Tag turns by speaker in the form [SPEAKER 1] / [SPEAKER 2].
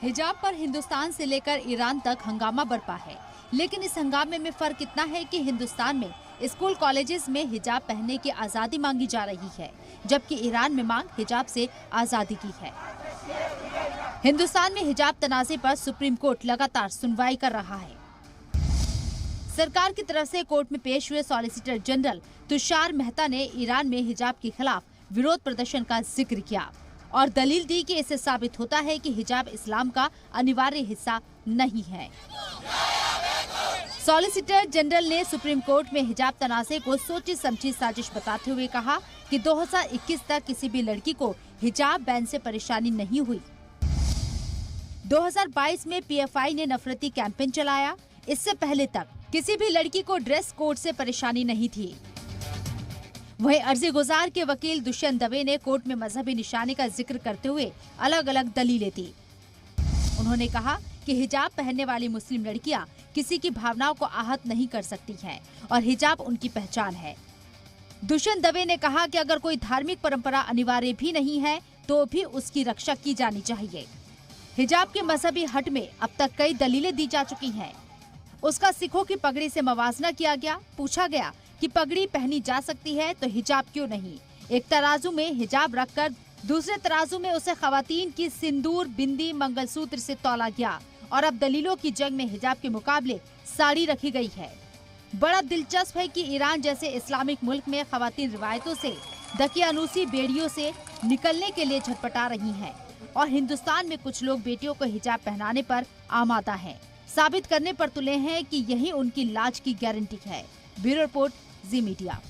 [SPEAKER 1] हिजाब पर हिंदुस्तान से लेकर ईरान तक हंगामा बरपा है, लेकिन इस हंगामे में फर्क इतना है कि हिंदुस्तान में स्कूल कॉलेजेस में हिजाब पहनने की आजादी मांगी जा रही है, जबकि ईरान में मांग हिजाब से आजादी की है। हिंदुस्तान में हिजाब तनाज़े पर सुप्रीम कोर्ट लगातार सुनवाई कर रहा है। सरकार की तरफ से कोर्ट में पेश हुए सॉलिसिटर जनरल तुषार मेहता ने ईरान में हिजाब के खिलाफ विरोध प्रदर्शन का जिक्र किया और दलील दी कि इससे साबित होता है कि हिजाब इस्लाम का अनिवार्य हिस्सा नहीं है। सॉलिसिटर जनरल ने सुप्रीम कोर्ट में हिजाब तनाज़े को सोची समझी साजिश बताते हुए कहा कि 2021 तक किसी भी लड़की को हिजाब बैन से परेशानी नहीं हुई। 2022 में पीएफआई ने नफरती कैंपेन चलाया। इससे पहले तक किसी भी लड़की को ड्रेस कोड से परेशानी नहीं थी। वहीं अर्जी गुजार के वकील दुष्यंत दवे ने कोर्ट में मजहबी निशानी का जिक्र करते हुए अलग अलग दलीलें दी। उन्होंने कहा कि हिजाब पहनने वाली मुस्लिम लड़कियां किसी की भावनाओं को आहत नहीं कर सकती हैं और हिजाब उनकी पहचान है। दुष्यंत दवे ने कहा कि अगर कोई धार्मिक परंपरा अनिवार्य भी नहीं है तो भी उसकी रक्षा की जानी चाहिए। हिजाब के मजहबी हट में अब तक कई दलीलें दी जा चुकी हैं। उसका सिखों की पगड़ी से मवाजना किया गया। पूछा गया कि पगड़ी पहनी जा सकती है तो हिजाब क्यों नहीं। एक तराजू में हिजाब रखकर दूसरे तराजू में उसे खवातीन की सिंदूर, बिंदी, मंगलसूत्र से तौला गया और अब दलीलों की जंग में हिजाब के मुकाबले साड़ी रखी गई है। बड़ा दिलचस्प है कि ईरान जैसे इस्लामिक मुल्क में खवातीन रिवायतों से दकियानूसी बेड़ियों से निकलने के लिए झटपटा रही हैं और हिंदुस्तान में कुछ लोग बेटियों को हिजाब पहनाने पर आमादा हैं, साबित करने पर तुले हैं कि यही उनकी लाज की गारंटी है। ब्यूरो रिपोर्ट, जी मीडिया।